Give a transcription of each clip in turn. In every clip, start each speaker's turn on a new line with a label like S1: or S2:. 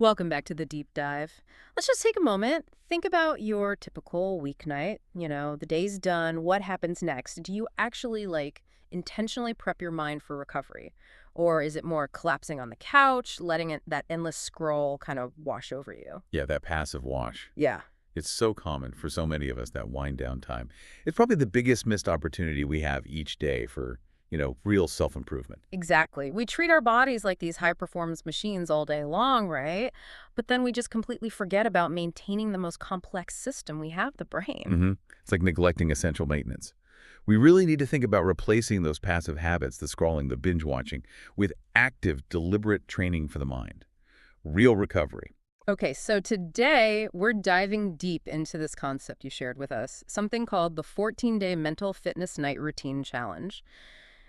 S1: Welcome back to the deep dive. Let's just take a moment. Think about your typical weeknight. The day's done. What happens next? Do you actually intentionally prep your mind for recovery? Or is it more collapsing on the couch, letting that endless scroll kind of wash over you?
S2: Yeah, that passive wash.
S1: Yeah.
S2: It's so common for so many of us, that wind down time. It's probably the biggest missed opportunity we have each day for, real self-improvement.
S1: Exactly. We treat our bodies like these high-performance machines all day long, right? But then we just completely forget about maintaining the most complex system we have, the brain.
S2: It's like neglecting essential maintenance. We really need to think about replacing those passive habits, the scrolling, the binge watching, with active, deliberate training for the mind. Real recovery.
S1: Okay, so today we're diving deep into this concept you shared with us, something called the 14-day Mental Fitness Night Routine Challenge.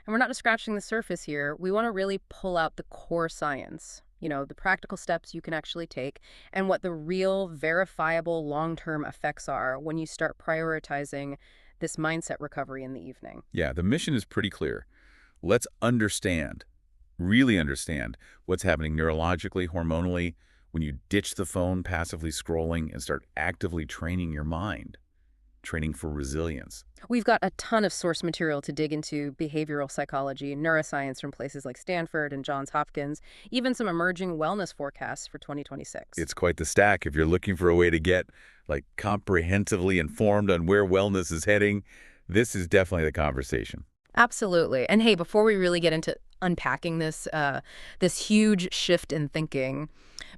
S1: And we're not just scratching the surface here. We want to really pull out the core science, the practical steps you can actually take, and what the real, verifiable long-term effects are when you start prioritizing this mindset recovery in the evening.
S2: Yeah, the mission is pretty clear. Let's understand, really understand, what's happening neurologically, hormonally, when you ditch the phone, passively scrolling, and start actively training your mind, training for resilience.
S1: We've got a ton of source material to dig into: behavioral psychology, neuroscience from places like Stanford and Johns Hopkins, even some emerging wellness forecasts for 2026.
S2: It's quite the stack. If you're looking for a way to get comprehensively informed on where wellness is heading, this is definitely the conversation.
S1: Absolutely. And hey, before we really get into unpacking this huge shift in thinking,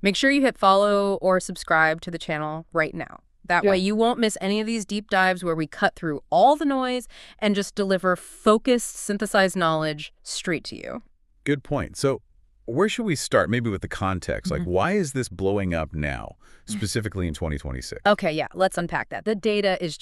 S1: make sure you hit follow or subscribe to the channel right now. That way you won't miss any of these deep dives where we cut through all the noise and just deliver focused, synthesized knowledge straight to you.
S2: Good point. So where should we start? Maybe with the context. Why is this blowing up now, specifically in 2026?
S1: Okay, yeah, let's unpack that. The data is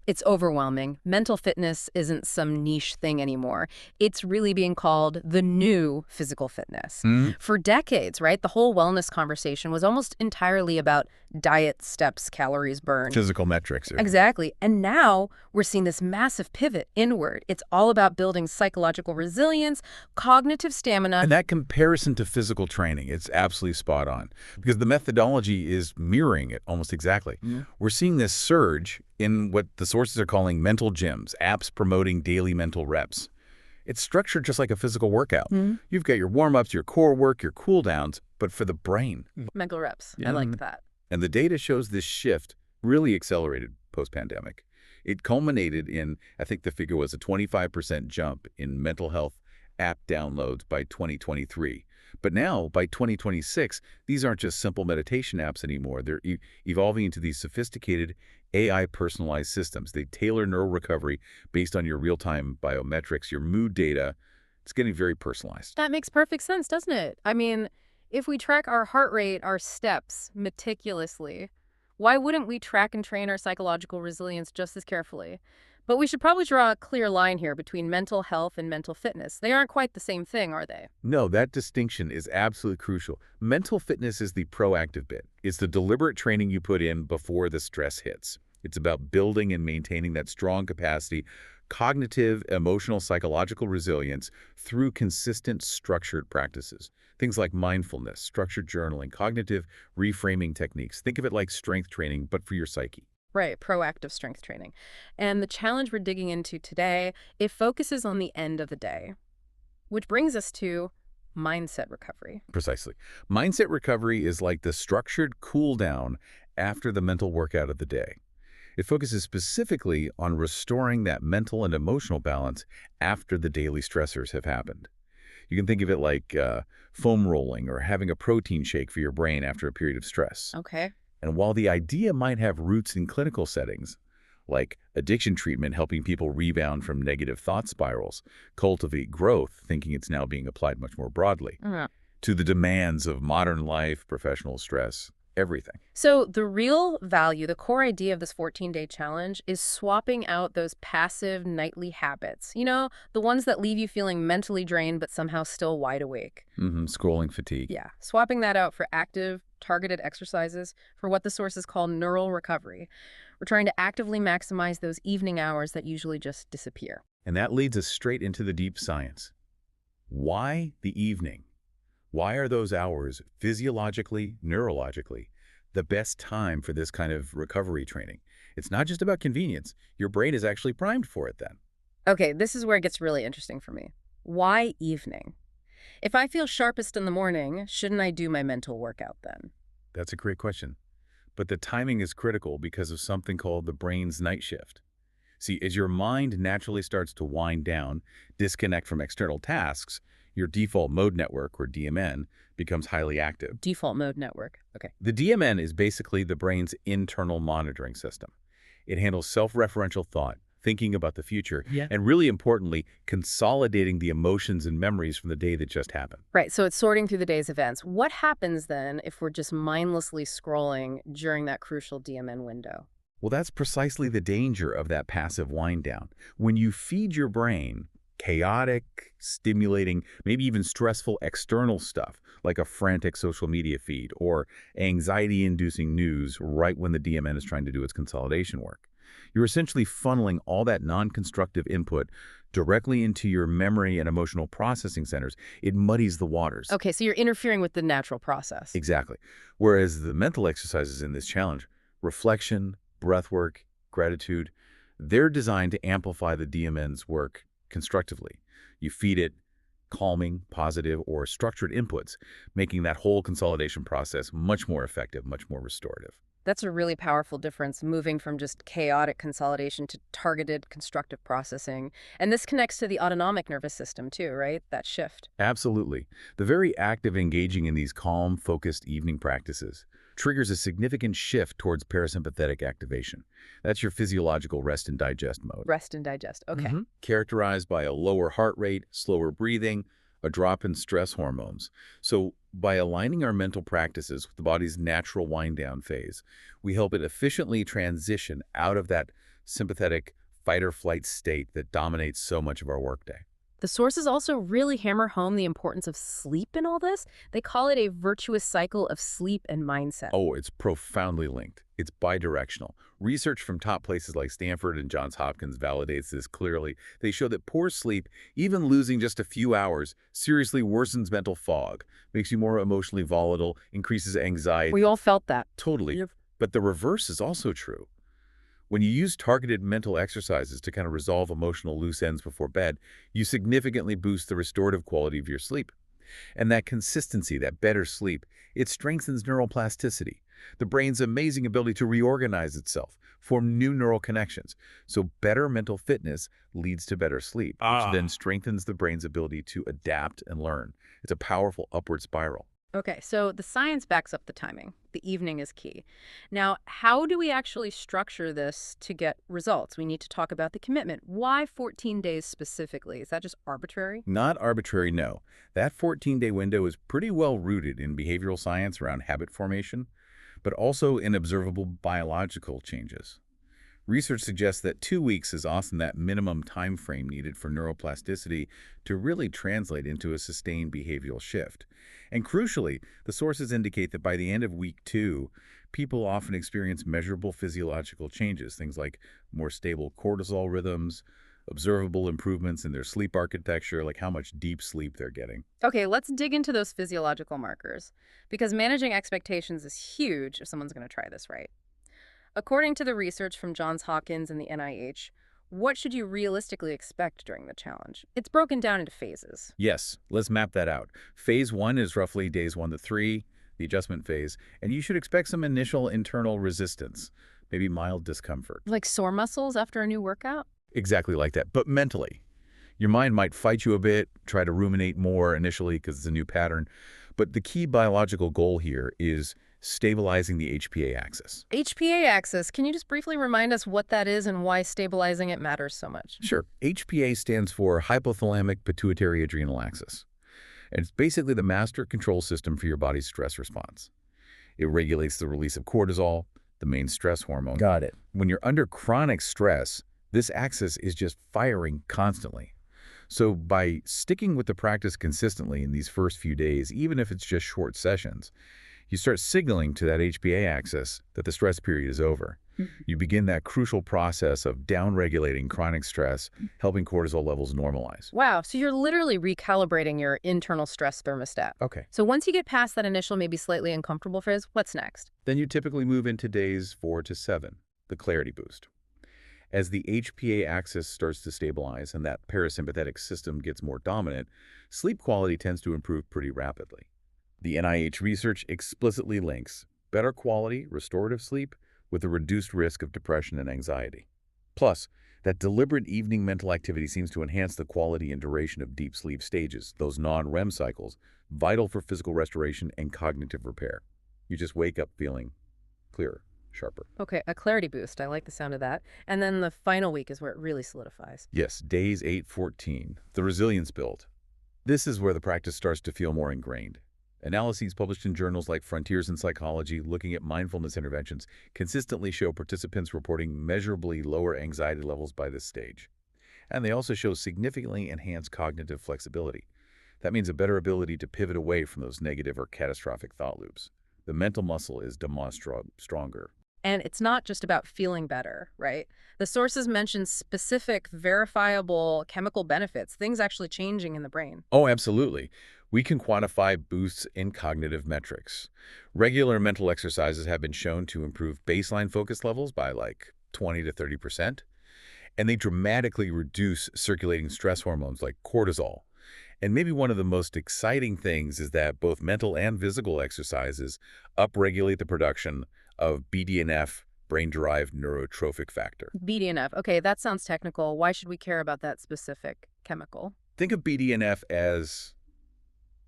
S1: it's overwhelming. Mental fitness isn't some niche thing anymore. It's really being called the new physical fitness. For decades, right, the whole wellness conversation was almost entirely about diet, steps, calories burned.
S2: Physical metrics.
S1: Exactly. And now we're seeing this massive pivot inward. It's all about building psychological resilience, cognitive stamina.
S2: And that comparison to physical training, it's absolutely spot on, because the methodology is mirroring it almost exactly. We're seeing this surge in what the sources are calling mental gyms, apps promoting daily mental reps. It's structured just like a physical workout. You've got your warm-ups, your core work, your cool-downs, but for the brain.
S1: Mental reps. I like that.
S2: And the data shows this shift really accelerated post-pandemic. It culminated in, I think the figure was a 25% jump in mental health app downloads by 2023. But now, by 2026, these aren't just simple meditation apps anymore. They're evolving into these sophisticated AI-personalized systems. They tailor neural recovery based on your real-time biometrics, your mood data. It's getting very personalized.
S1: That makes perfect sense, doesn't it? I mean, if we track our heart rate, our steps meticulously, why wouldn't we track and train our psychological resilience just as carefully? But we should probably draw a clear line here between mental health and mental fitness. They aren't quite the same thing, are they?
S2: No, that distinction is absolutely crucial. Mental fitness is the proactive bit. It's the deliberate training you put in before the stress hits. It's about building and maintaining that strong capacity, cognitive, emotional, psychological resilience through consistent, structured practices. Things like mindfulness, structured journaling, cognitive reframing techniques. Think of it like strength training, but for your psyche.
S1: Right, proactive strength training. And the challenge we're digging into today, it focuses on the end of the day, which brings us to mindset recovery.
S2: Precisely. Mindset recovery is like the structured cool down after the mental workout of the day. It focuses specifically on restoring that mental and emotional balance after the daily stressors have happened. You can think of it like foam rolling or having a protein shake for your brain after a period of stress.
S1: Okay.
S2: And while the idea might have roots in clinical settings, like addiction treatment helping people rebound from negative thought spirals, cultivate growth, thinking it's now being applied much more broadly, to the demands of modern life, professional stress, everything.
S1: So the real value, the core idea of this 14-day challenge is swapping out those passive nightly habits. The ones that leave you feeling mentally drained but somehow still wide awake.
S2: Scrolling fatigue.
S1: Yeah, swapping that out for active, targeted exercises for what the sources call neural recovery. We're trying to actively maximize those evening hours that usually just disappear.
S2: And that leads us straight into the deep science. Why the evening? Why are those hours physiologically, neurologically, the best time for this kind of recovery training? It's not just about convenience. Your brain is actually primed for it then.
S1: Okay, this is where it gets really interesting for me. Why evening? If I feel sharpest in the morning, shouldn't I do my mental workout then?
S2: That's a great question. But the timing is critical because of something called the brain's night shift. See, as your mind naturally starts to wind down, disconnect from external tasks, your default mode network, or DMN, becomes highly active.
S1: Default mode network. Okay.
S2: The DMN is basically the brain's internal monitoring system. It handles self-referential thought, thinking about the future,
S1: Yeah.
S2: and really importantly, consolidating the emotions and memories from the day that just happened.
S1: Right, so it's sorting through the day's events. What happens then if we're just mindlessly scrolling during that crucial DMN window?
S2: Well, that's precisely the danger of that passive wind down. When you feed your brain chaotic, stimulating, maybe even stressful external stuff, like a frantic social media feed or anxiety-inducing news right when the DMN is trying to do its consolidation work, you're essentially funneling all that non-constructive input directly into your memory and emotional processing centers. It muddies the waters.
S1: Okay, so you're interfering with the natural process.
S2: Exactly. Whereas the mental exercises in this challenge, reflection, breath work, gratitude, they're designed to amplify the DMN's work constructively. You feed it calming, positive, or structured inputs, making that whole consolidation process much more effective, much more restorative.
S1: That's a really powerful difference, moving from just chaotic consolidation to targeted constructive processing. And this connects to the autonomic nervous system too, right? That shift.
S2: Absolutely. The very act of engaging in these calm, focused evening practices triggers a significant shift towards parasympathetic activation. That's your physiological rest and digest mode.
S1: Rest and digest. Okay.
S2: Characterized by a lower heart rate, slower breathing, a drop in stress hormones. So by aligning our mental practices with the body's natural wind-down phase, we help it efficiently transition out of that sympathetic fight-or-flight state that dominates so much of our workday.
S1: The sources also really hammer home the importance of sleep in all this. They call it a virtuous cycle of sleep and mindset.
S2: Oh, it's profoundly linked. It's bidirectional. Research from top places like Stanford and Johns Hopkins validates this clearly. They show that poor sleep, even losing just a few hours, seriously worsens mental fog, makes you more emotionally volatile, increases anxiety.
S1: We all felt that.
S2: Totally.
S1: Yep.
S2: But the reverse is also true. When you use targeted mental exercises to kind of resolve emotional loose ends before bed, you significantly boost the restorative quality of your sleep. And that consistency, that better sleep, it strengthens neuroplasticity, the brain's amazing ability to reorganize itself, form new neural connections. So better mental fitness leads to better sleep, which then strengthens the brain's ability to adapt and learn. It's a powerful upward spiral.
S1: Okay, so the science backs up the timing. The evening is key. Now, how do we actually structure this to get results? We need to talk about the commitment. Why 14 days specifically? Is that just arbitrary?
S2: Not arbitrary, no. That 14-day window is pretty well rooted in behavioral science around habit formation, but also in observable biological changes. Research suggests that 2 weeks is often that minimum time frame needed for neuroplasticity to really translate into a sustained behavioral shift. And crucially, the sources indicate that by the end of week 2, people often experience measurable physiological changes, things like more stable cortisol rhythms, observable improvements in their sleep architecture, like how much deep sleep they're getting.
S1: Okay, let's dig into those physiological markers, because managing expectations is huge if someone's going to try this right. According to the research from Johns Hopkins and the NIH, what should you realistically expect during the challenge? It's broken down into phases.
S2: Yes, let's map that out. Phase 1 is roughly days 1 to 3, the adjustment phase, and you should expect some initial internal resistance, maybe mild discomfort.
S1: Like sore muscles after a new workout?
S2: Exactly like that, but mentally. Your mind might fight you a bit, try to ruminate more initially because it's a new pattern, but the key biological goal here is stabilizing the HPA axis.
S1: HPA axis, can you just briefly remind us what that is and why stabilizing it matters so much?
S2: Sure. HPA stands for hypothalamic pituitary adrenal axis. And it's basically the master control system for your body's stress response. It regulates the release of cortisol, the main stress hormone.
S3: Got it.
S2: When you're under chronic stress, this axis is just firing constantly. So by sticking with the practice consistently in these first few days, even if it's just short sessions, You start signaling to that HPA axis that the stress period is over.
S1: Mhm.
S2: You begin that crucial process of downregulating chronic stress, helping cortisol levels normalize.
S1: Wow, so you're literally recalibrating your internal stress thermostat.
S2: Okay.
S1: So once you get past that initial, maybe slightly uncomfortable phase, what's next?
S2: Then you typically move into days 4 to 7, the clarity boost. As the HPA axis starts to stabilize and that parasympathetic system gets more dominant, sleep quality tends to improve pretty rapidly. The NIH research explicitly links better quality, restorative sleep with a reduced risk of depression and anxiety. Plus, that deliberate evening mental activity seems to enhance the quality and duration of deep sleep stages, those non-REM cycles, vital for physical restoration and cognitive repair. You just wake up feeling clearer, sharper.
S1: Okay, a clarity boost. I like the sound of that. And then the final week is where it really solidifies.
S2: Yes, days 8-14, the resilience build. This is where the practice starts to feel more ingrained. Analyses published in journals like Frontiers in Psychology looking at mindfulness interventions consistently show participants reporting measurably lower anxiety levels by this stage. And they also show significantly enhanced cognitive flexibility. That means a better ability to pivot away from those negative or catastrophic thought loops. The mental muscle is demonstrably stronger.
S1: And it's not just about feeling better, right? The sources mention specific, verifiable chemical benefits, things actually changing in the brain.
S2: Oh, absolutely. We can quantify boosts in cognitive metrics. Regular mental exercises have been shown to improve baseline focus levels by like 20 to 30%, and they dramatically reduce circulating stress hormones like cortisol. And maybe one of the most exciting things is that both mental and physical exercises upregulate the production of BDNF, brain-derived neurotrophic factor.
S1: BDNF. Okay, that sounds technical. Why should we care about that specific chemical?
S2: Think of BDNF as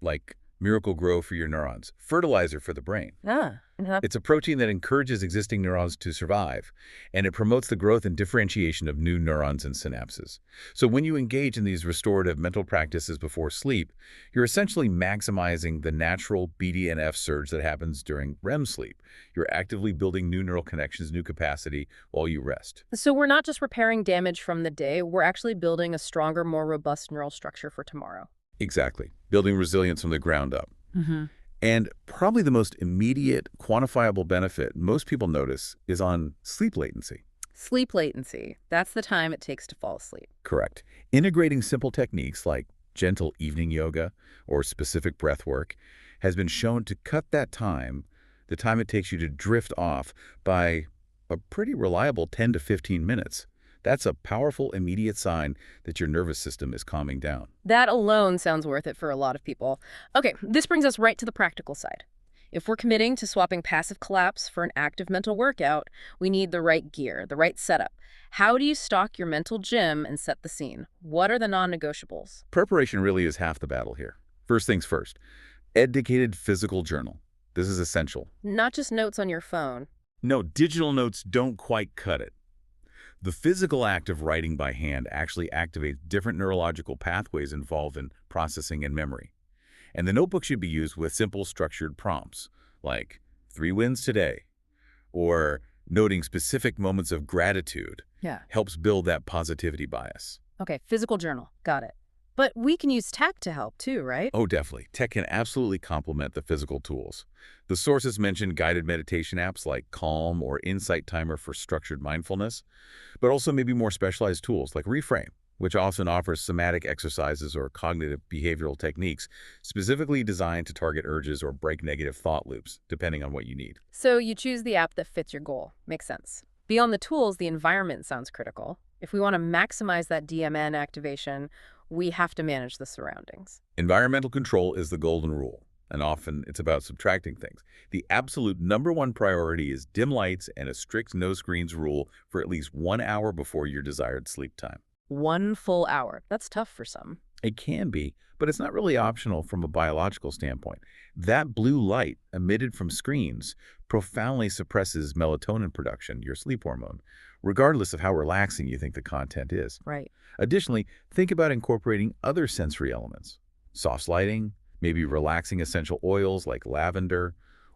S2: like miracle grow for your neurons, fertilizer for the brain.
S1: Ah,
S2: It's a protein that encourages existing neurons to survive, and it promotes the growth and differentiation of new neurons and synapses. So when you engage in these restorative mental practices before sleep, you're essentially maximizing the natural BDNF surge that happens during REM sleep. You're actively building new neural connections, new capacity while you rest.
S1: so we're not just repairing damage from the day, we're actually building a stronger, more robust neural structure for tomorrow.
S2: Exactly. Building resilience from the ground up.
S1: Mm-hmm.
S2: And probably the most immediate, quantifiable benefit most people notice is on sleep latency.
S1: Sleep latency. That's the time it takes to fall asleep.
S2: Correct. Integrating simple techniques like gentle evening yoga or specific breath work has been shown to cut that time, the time it takes you to drift off, by a pretty reliable 10 to 15 minutes. That's a powerful, immediate sign that your nervous system is calming down.
S1: That alone sounds worth it for a lot of people. Okay, this brings us right to the practical side. If we're committing to swapping passive collapse for an active mental workout, we need the right gear, the right setup. How do you stock your mental gym and set the scene? What are the non-negotiables?
S2: Preparation really is half the battle here. First things first, dedicated physical journal. This is essential.
S1: Not just notes on your phone.
S2: No, digital notes don't quite cut it. The physical act of writing by hand actually activates different neurological pathways involved in processing and memory. And the notebook should be used with simple structured prompts, like 3 wins today, or noting specific moments of gratitude.
S1: Yeah.
S2: Helps build that positivity bias.
S1: Okay, physical journal. Got it. But we can use tech to help too, right?
S2: Oh, definitely. Tech can absolutely complement the physical tools. The sources mentioned guided meditation apps like Calm or Insight Timer for structured mindfulness, but also maybe more specialized tools like Reframe, which often offers somatic exercises or cognitive behavioral techniques specifically designed to target urges or break negative thought loops, depending on what you need.
S1: So you choose the app that fits your goal. Makes sense. Beyond the tools, the environment sounds critical. If we want to maximize that DMN activation, we have to manage the surroundings.
S2: Environmental control is the golden rule, and often it's about subtracting things. The absolute #1 priority is dim lights and a strict no screens rule for at least 1 hour before your desired sleep time.
S1: 1 full hour. That's tough for some.
S2: It can be, but it's not really optional from a biological standpoint. That blue light emitted from screens profoundly suppresses melatonin production, your sleep hormone, regardless of how relaxing you think the content is.
S1: Right.
S2: Additionally, think about incorporating other sensory elements. Soft lighting, maybe relaxing essential oils like lavender,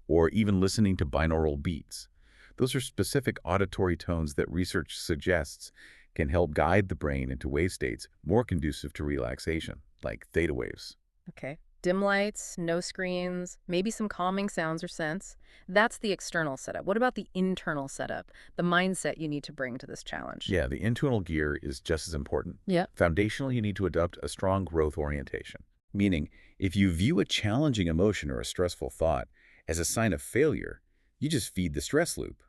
S2: or even listening to binaural beats. Those are specific auditory tones that research suggests can help guide the brain into wave states more conducive to relaxation, like theta waves.
S1: Okay. Dim lights, no screens, maybe some calming sounds or scents. That's the external setup. What about the internal setup, the mindset you need to bring to this challenge?
S2: Yeah, the internal gear is just as important.
S1: Yeah.
S2: Foundational, you need to adopt a strong growth orientation. Meaning, if you view a challenging emotion or a stressful thought as a sign of failure, you just feed the stress loop.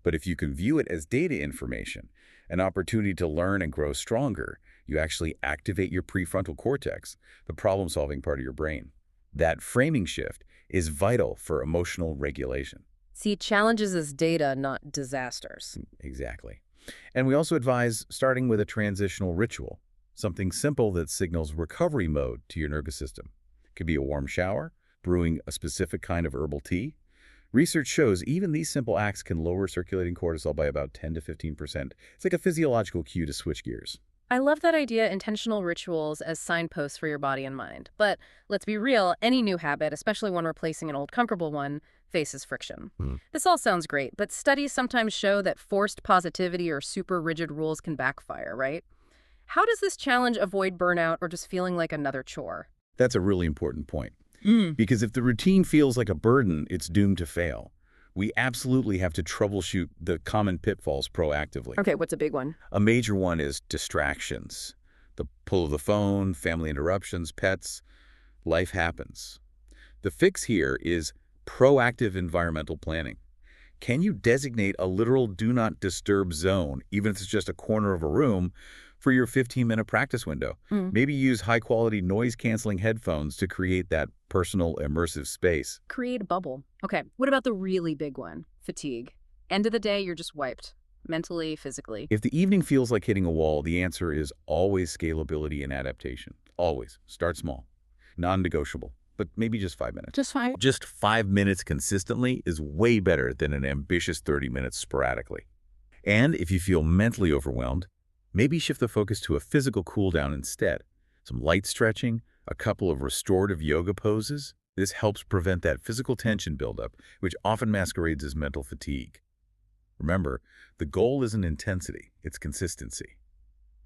S2: But if you can view it as data information, an opportunity to learn and grow stronger, you actually activate your prefrontal cortex, the problem-solving part of your brain. That framing shift is vital for emotional regulation.
S1: See challenges as data, not disasters.
S2: Exactly. And we also advise starting with a transitional ritual, something simple that signals recovery mode to your nervous system. It could be a warm shower, brewing a specific kind of herbal tea. Research shows even these simple acts can lower circulating cortisol by about 10 to 15%. It's like a physiological cue to switch gears.
S1: I love that idea, intentional rituals as signposts for your body and mind. But let's be real, any new habit, especially one replacing an old comfortable one, faces friction. This all sounds great, but studies sometimes show that forced positivity or super rigid rules can backfire, right? How does this challenge avoid burnout or just feeling like another chore?
S2: That's a really important point. Because if the routine feels like a burden, it's doomed to fail. We absolutely have to troubleshoot the common pitfalls proactively.
S1: Okay, what's a big one?
S2: A major one is distractions. The pull of the phone, family interruptions, pets. Life happens. The fix here is proactive environmental planning. Can you designate a literal do not disturb zone, even if it's just a corner of a room, for your 15-minute practice window? Maybe use high-quality noise-canceling headphones to create that personal, immersive space.
S1: Create a bubble. Okay, what about the really big one? Fatigue. End of the day, you're just wiped. Mentally, physically.
S2: If the evening feels like hitting a wall, the answer is always scalability and adaptation. Always. Start small. Non-negotiable. But maybe just 5 minutes.
S1: Just fine.
S2: Just 5 minutes consistently is way better than an ambitious 30 minutes sporadically. And if you feel mentally overwhelmed, maybe shift the focus to a physical cool down instead. Some light stretching, a couple of restorative yoga poses. This helps prevent that physical tension buildup, which often masquerades as mental fatigue. Remember, the goal isn't intensity, it's consistency.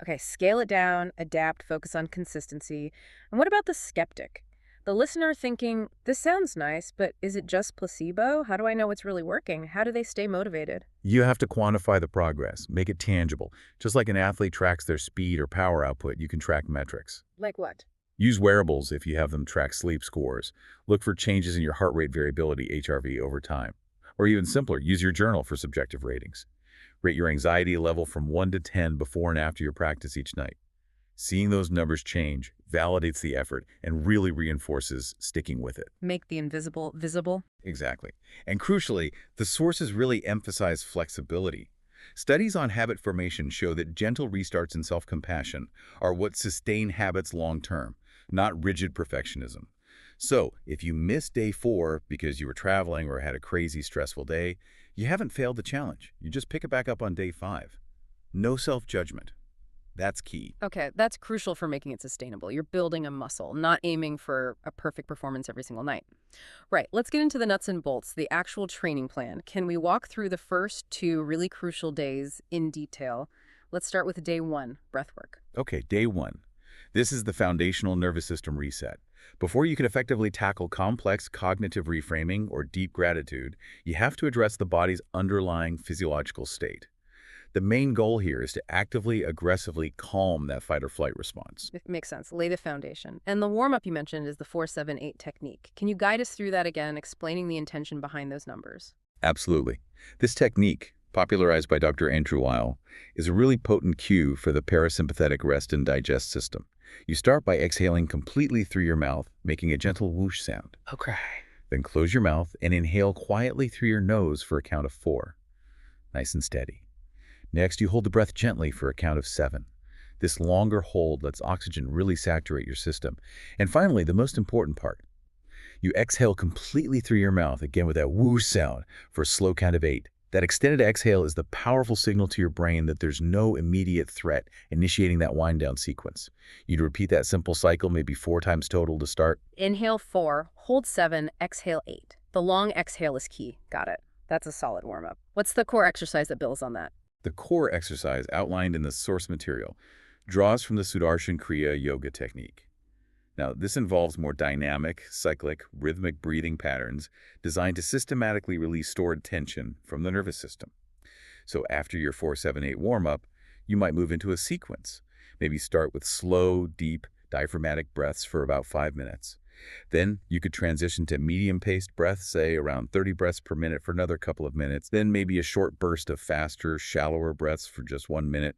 S1: Okay, scale it down, adapt, focus on consistency. And what about the skeptic? The listener thinking, this sounds nice, but is it just placebo? How do I know it's really working? How do they stay motivated?
S2: You have to quantify the progress, make it tangible. Just like an athlete tracks their speed or power output, you can track metrics.
S1: Like what?
S2: Use wearables if you have them track sleep scores. Look for changes in your heart rate variability, HRV, over time. Or even simpler, use your journal for subjective ratings. Rate your anxiety level from 1 to 10 before and after your practice each night. Seeing those numbers change validates the effort and really reinforces sticking with it.
S1: Make the invisible visible?
S2: Exactly. And crucially, the sources really emphasize flexibility. Studies on habit formation show that gentle restarts and self-compassion are what sustain habits long-term, not rigid perfectionism. So, if you missed day 4 because you were traveling or had a crazy, stressful day, you haven't failed the challenge. You just pick it back up on day 5. No self-judgment. That's key.
S1: Okay, that's crucial for making it sustainable. You're building a muscle, not aiming for a perfect performance every single night. Right, let's get into the nuts and bolts, the actual training plan. Can we walk through the first 2 really crucial days in detail? Let's start with day 1, breathwork.
S2: Okay, day 1. This is the foundational nervous system reset. Before you can effectively tackle complex cognitive reframing or deep gratitude, you have to address the body's underlying physiological state. The main goal here is to actively, aggressively calm that fight-or-flight response.
S1: It makes sense. Lay the foundation. And the warm-up you mentioned is the 4-7-8 technique. Can you guide us through that again, explaining the intention behind those numbers?
S2: Absolutely. This technique, popularized by Dr. Andrew Weil, is a really potent cue for the parasympathetic rest and digest system. You start by exhaling completely through your mouth, making a gentle whoosh sound.
S1: Okay.
S2: Then close your mouth and inhale quietly through your nose for a count of 4. Nice and steady. Next, you hold the breath gently for a count of 7. This longer hold lets oxygen really saturate your system. And finally, the most important part. You exhale completely through your mouth, again with that whoosh sound, for a slow count of 8. That extended exhale is the powerful signal to your brain that there's no immediate threat, initiating that wind-down sequence. You'd repeat that simple cycle maybe 4 times total to start.
S1: Inhale 4, hold 7, exhale 8. The long exhale is key. Got it. That's a solid warm-up. What's the core exercise that builds on that?
S2: The core exercise outlined in the source material draws from the Sudarshan Kriya yoga technique. Now, this involves more dynamic, cyclic, rhythmic breathing patterns designed to systematically release stored tension from the nervous system. So after your 4-7-8 warm-up, you might move into a sequence. Maybe start with slow, deep, diaphragmatic breaths for about 5 minutes. Then you could transition to medium-paced breaths, say around 30 breaths per minute for another couple of minutes. Then maybe a short burst of faster, shallower breaths for just 1 minute.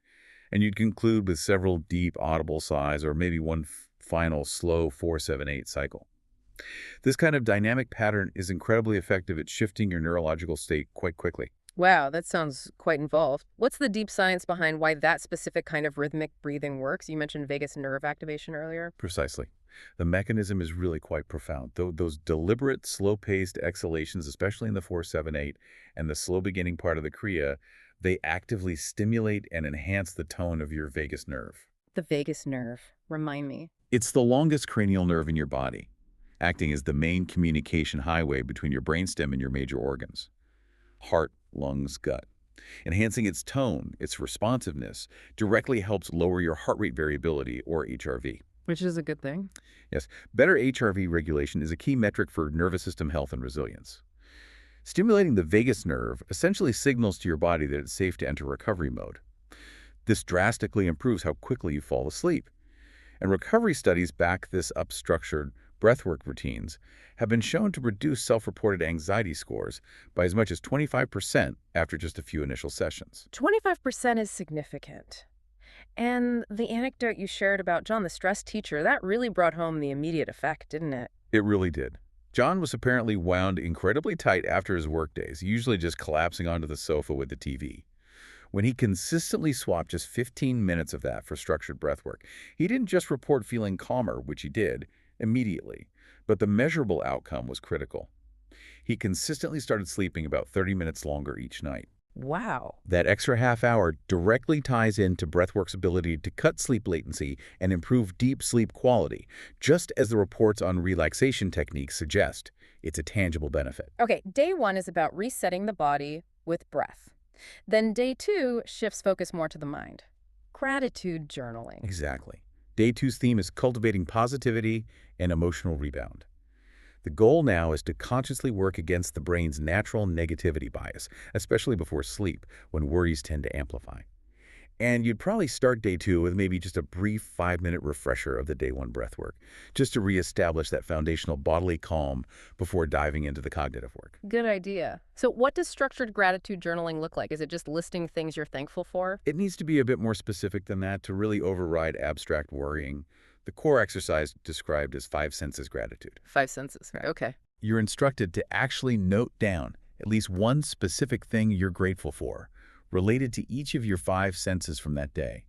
S2: And you'd conclude with several deep, audible sighs or maybe one final slow 4-7-8 cycle. This kind of dynamic pattern is incredibly effective at shifting your neurological state quite quickly.
S1: Wow, that sounds quite involved. What's the deep science behind why that specific kind of rhythmic breathing works? You mentioned vagus nerve activation earlier.
S2: Precisely. The mechanism is really quite profound. Those deliberate, slow-paced exhalations, especially in the 4-7-8 and the slow beginning part of the Kriya, they actively stimulate and enhance the tone of your vagus nerve.
S1: The vagus nerve. Remind me.
S2: It's the longest cranial nerve in your body, acting as the main communication highway between your brainstem and your major organs: heart, lungs, gut. Enhancing its tone, its responsiveness, directly helps lower your heart rate variability, or HRV.
S1: Which is a good thing.
S2: Yes, better HRV regulation is a key metric for nervous system health and resilience. Stimulating the vagus nerve essentially signals to your body that it's safe to enter recovery mode. This drastically improves how quickly you fall asleep. And recovery studies back this up. Structured breathwork routines have been shown to reduce self-reported anxiety scores by as much as 25% after just a few initial sessions.
S1: 25% is significant. And the anecdote you shared about John, the stress teacher, that really brought home the immediate effect, didn't it?
S2: It really did. John was apparently wound incredibly tight after his workdays, usually just collapsing onto the sofa with the TV. When he consistently swapped just 15 minutes of that for structured breathwork, he didn't just report feeling calmer, which he did, immediately, but the measurable outcome was critical. He consistently started sleeping about 30 minutes longer each night.
S1: Wow.
S2: That extra half hour directly ties into breathwork's ability to cut sleep latency and improve deep sleep quality, just as the reports on relaxation techniques suggest. It's a tangible benefit.
S1: Okay, day 1 is about resetting the body with breath. Then day 2 shifts focus more to the mind. Gratitude journaling.
S2: Exactly. Day 2's theme is cultivating positivity and emotional rebound. The goal now is to consciously work against the brain's natural negativity bias, especially before sleep, when worries tend to amplify. And you'd probably start day 2 with maybe just a brief 5-minute refresher of the day 1 breathwork, just to reestablish that foundational bodily calm before diving into the cognitive work.
S1: Good idea. So what does structured gratitude journaling look like? Is it just listing things you're thankful for?
S2: It needs to be a bit more specific than that to really override abstract worrying. The core exercise described as 5 senses gratitude.
S1: 5 senses. Okay.
S2: You're instructed to actually note down at least one specific thing you're grateful for, related to each of your 5 senses from that day.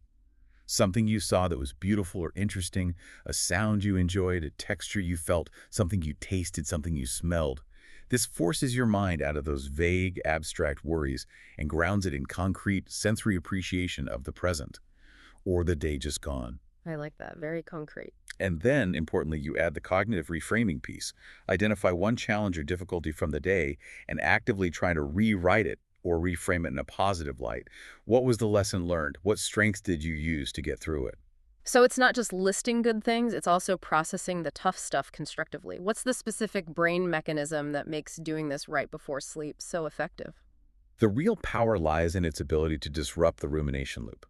S2: Something you saw that was beautiful or interesting, a sound you enjoyed, a texture you felt, something you tasted, something you smelled. This forces your mind out of those vague, abstract worries and grounds it in concrete sensory appreciation of the present, or the day just gone.
S1: I like that. Very concrete.
S2: And then, importantly, you add the cognitive reframing piece. Identify one challenge or difficulty from the day and actively try to rewrite it or reframe it in a positive light. What was the lesson learned? What strengths did you use to get through it?
S1: So it's not just listing good things, it's also processing the tough stuff constructively. What's the specific brain mechanism that makes doing this right before sleep so effective?
S2: The real power lies in its ability to disrupt the rumination loop.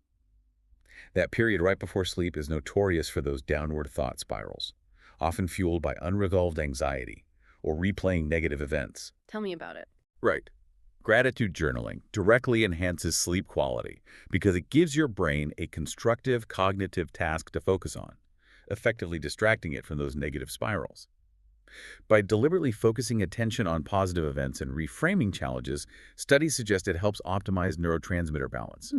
S2: That period right before sleep is notorious for those downward thought spirals, often fueled by unresolved anxiety or replaying negative events.
S1: Tell me about it.
S2: Right. Gratitude journaling directly enhances sleep quality because it gives your brain a constructive cognitive task to focus on, effectively distracting it from those negative spirals. By deliberately focusing attention on positive events and reframing challenges, studies suggest it helps optimize neurotransmitter balance,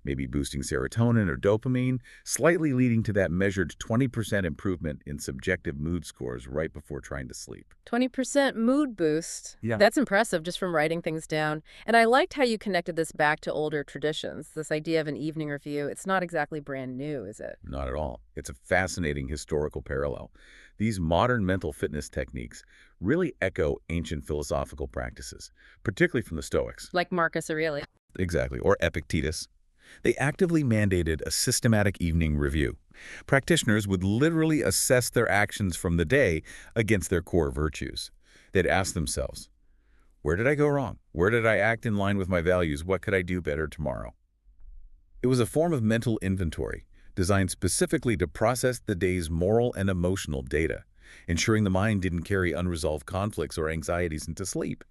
S2: maybe boosting serotonin or dopamine, slightly leading to that measured 20% improvement in subjective mood scores right before trying to sleep.
S1: 20% mood boost.
S2: Yeah.
S1: That's impressive just from writing things down. And I liked how you connected this back to older traditions, this idea of an evening review. It's not exactly brand new, is it?
S2: Not at all. It's a fascinating historical parallel. These modern mental fitness techniques really echo ancient philosophical practices, particularly from the Stoics.
S1: Like Marcus Aurelius.
S2: Exactly, or Epictetus. They actively mandated a systematic evening review. Practitioners would literally assess their actions from the day against their core virtues. They'd ask themselves, where did I go wrong? Where did I act in line with my values? What could I do better tomorrow? It was a form of mental inventory designed specifically to process the day's moral and emotional data, ensuring the mind didn't carry unresolved conflicts or anxieties into sleep.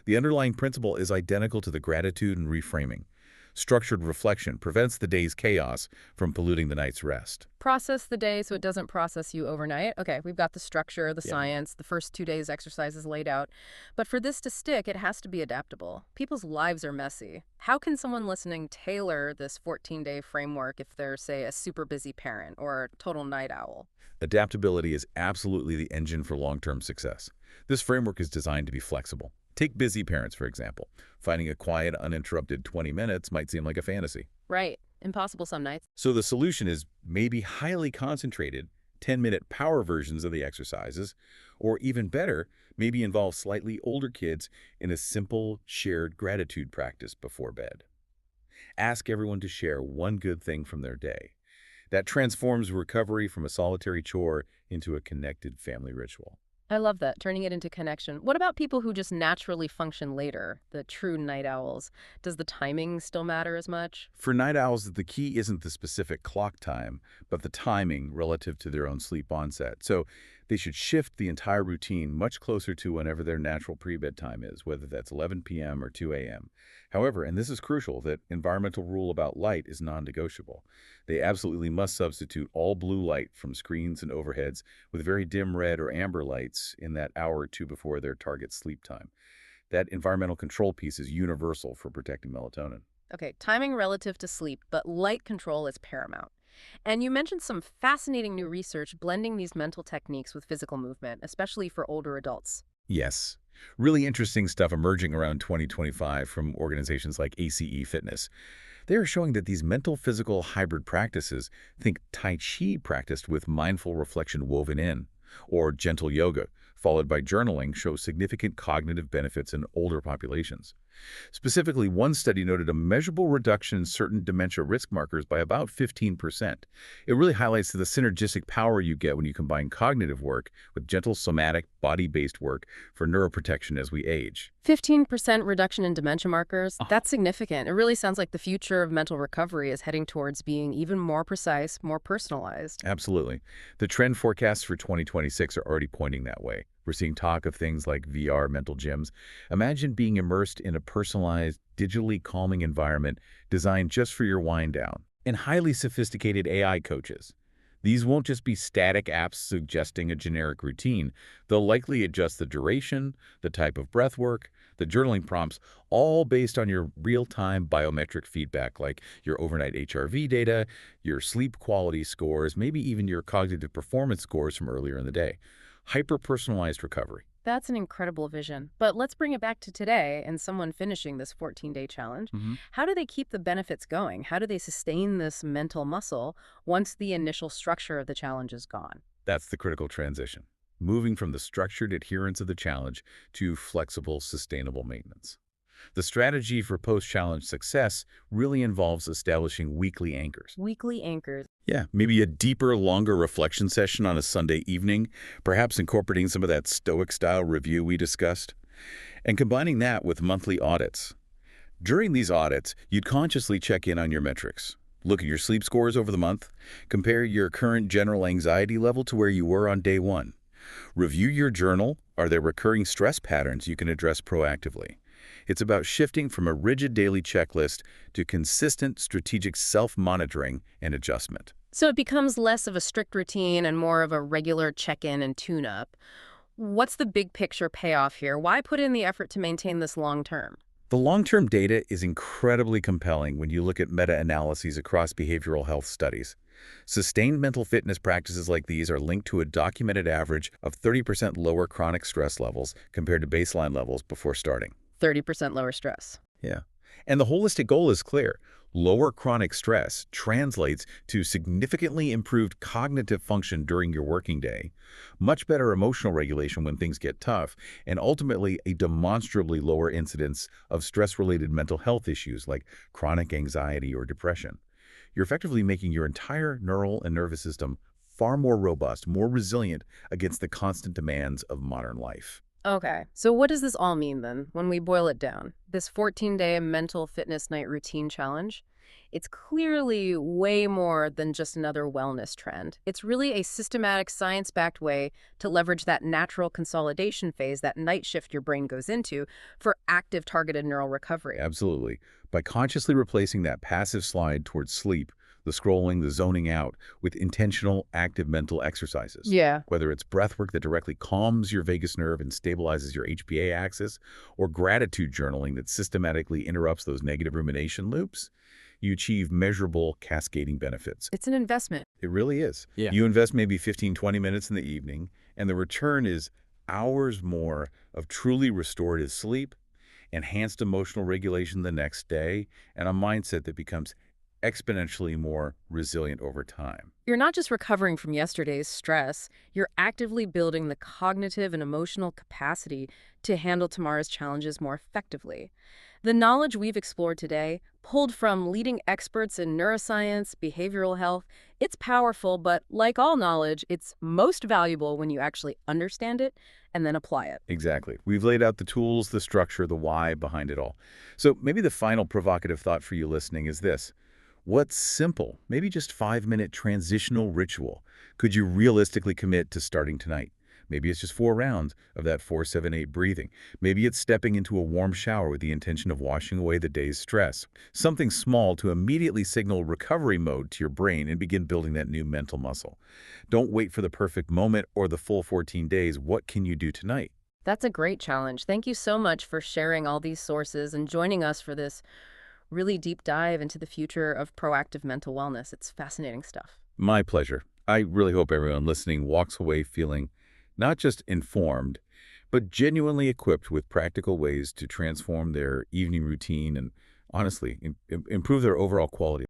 S2: The underlying principle is identical to the gratitude and reframing. Structured reflection prevents the day's chaos from polluting the night's rest.
S1: Process the day so it doesn't process you overnight. Okay, we've got the structure, the
S2: Yeah.
S1: science, the first 2 days exercises laid out. But for this to stick, it has to be adaptable. People's lives are messy. How can someone listening tailor this 14-day framework if they're, say, a super busy parent or a total night owl?
S2: Adaptability is absolutely the engine for long-term success. This framework is designed to be flexible. Take busy parents, for example. Finding a quiet, uninterrupted 20 minutes might seem like a fantasy.
S1: Right. Impossible some nights.
S2: So the solution is maybe highly concentrated 10-minute power versions of the exercises, or even better, maybe involve slightly older kids in a simple shared gratitude practice before bed. Ask everyone to share one good thing from their day. That transforms recovery from a solitary chore into a connected family ritual.
S1: I love that, turning it into connection. What about people who just naturally function later, the true night owls? Does the timing still matter as much?
S2: For night owls, the key isn't the specific clock time, but the timing relative to their own sleep onset. So they should shift the entire routine much closer to whenever their natural pre-bedtime is, whether that's 11 p.m. or 2 a.m. However, and this is crucial, that environmental rule about light is non-negotiable. They absolutely must substitute all blue light from screens and overheads with very dim red or amber lights in that hour or two before their target sleep time. That environmental control piece is universal for protecting melatonin.
S1: Okay, timing relative to sleep, but light control is paramount. And you mentioned some fascinating new research blending these mental techniques with physical movement, especially for older adults.
S2: Yes. Really interesting stuff emerging around 2025 from organizations like ACE Fitness. They are showing that these mental-physical hybrid practices, think Tai Chi practiced with mindful reflection woven in, or gentle yoga, followed by journaling, show significant cognitive benefits in older populations. Specifically, one study noted a measurable reduction in certain dementia risk markers by about 15%. It really highlights the synergistic power you get when you combine cognitive work with gentle somatic, body-based work for neuroprotection as we age.
S1: 15% reduction in dementia markers, that's significant. It really sounds like the future of mental recovery is heading towards being even more precise, more personalized.
S2: Absolutely. The trend forecasts for 2026 are already pointing that way. We're seeing talk of things like VR mental gyms. Imagine being immersed in a personalized, digitally calming environment designed just for your wind down. And highly sophisticated AI coaches. These won't just be static apps suggesting a generic routine. They'll likely adjust the duration, the type of breath work, the journaling prompts, all based on your real-time biometric feedback like your overnight HRV data, your sleep quality scores, maybe even your cognitive performance scores from earlier in the day. Hyper-personalized recovery.
S1: That's an incredible vision. But let's bring it back to today and someone finishing this 14-day challenge. How do they keep the benefits going? How do they sustain this mental muscle once the initial structure of the challenge is gone?
S2: That's the critical transition. Moving from the structured adherence of the challenge to flexible, sustainable maintenance. The strategy for post-challenge success really involves establishing weekly anchors.
S1: Weekly anchors.
S2: Yeah, maybe a deeper, longer reflection session on a Sunday evening, perhaps incorporating some of that Stoic-style review we discussed, and combining that with monthly audits. During these audits, you'd consciously check in on your metrics. Look at your sleep scores over the month, compare your current general anxiety level to where you were on day one. Review your journal. Are there recurring stress patterns you can address proactively? It's about shifting from a rigid daily checklist to consistent strategic self-monitoring and adjustment.
S1: So it becomes less of a strict routine and more of a regular check-in and tune-up. What's the big picture payoff here? Why put in the effort to maintain this long term?
S2: The long-term data is incredibly compelling when you look at meta-analyses across behavioral health studies. Sustained mental fitness practices like these are linked to a documented average of 30% lower chronic stress levels compared to baseline levels before starting.
S1: 30% lower stress.
S2: Yeah. And the holistic goal is clear. Lower chronic stress translates to significantly improved cognitive function during your working day, much better emotional regulation when things get tough, and ultimately a demonstrably lower incidence of stress-related mental health issues like chronic anxiety or depression. You're effectively making your entire neural and nervous system far more robust, more resilient against the constant demands of modern life.
S1: Okay, so what does this all mean then, when we boil it down? This 14-day mental fitness night routine challenge? It's clearly way more than just another wellness trend. It's really a systematic, science-backed way to leverage that natural consolidation phase, that night shift your brain goes into, for active targeted neural recovery.
S2: Absolutely. By consciously replacing that passive slide towards sleep, the scrolling, the zoning out, with intentional, active mental exercises.
S1: Yeah.
S2: Whether it's breath work that directly calms your vagus nerve and stabilizes your HPA axis, or gratitude journaling that systematically interrupts those negative rumination loops, you achieve measurable, cascading benefits.
S1: It's an investment.
S2: It really is.
S3: Yeah.
S2: You invest maybe 15, 20 minutes in the evening, and the return is hours more of truly restorative sleep, enhanced emotional regulation the next day, and a mindset that becomes exponentially more resilient over time.
S1: You're not just recovering from yesterday's stress, you're actively building the cognitive and emotional capacity to handle tomorrow's challenges more effectively. The knowledge we've explored today, pulled from leading experts in neuroscience, behavioral health, it's powerful, but like all knowledge, it's most valuable when you actually understand it and then apply it.
S2: Exactly. We've laid out the tools, the structure, the why behind it all. So maybe the final provocative thought for you listening is this. What simple, maybe just 5-minute transitional ritual could you realistically commit to starting tonight? Maybe it's just 4 rounds of that 4-7-8 breathing. Maybe it's stepping into a warm shower with the intention of washing away the day's stress. Something small to immediately signal recovery mode to your brain and begin building that new mental muscle. Don't wait for the perfect moment or the full 14 days. What can you do tonight?
S1: That's a great challenge. Thank you so much for sharing all these sources and joining us for this really deep dive into the future of proactive mental wellness. It's fascinating stuff.
S2: My pleasure. I really hope everyone listening walks away feeling not just informed, but genuinely equipped with practical ways to transform their evening routine and, honestly, improve their overall quality.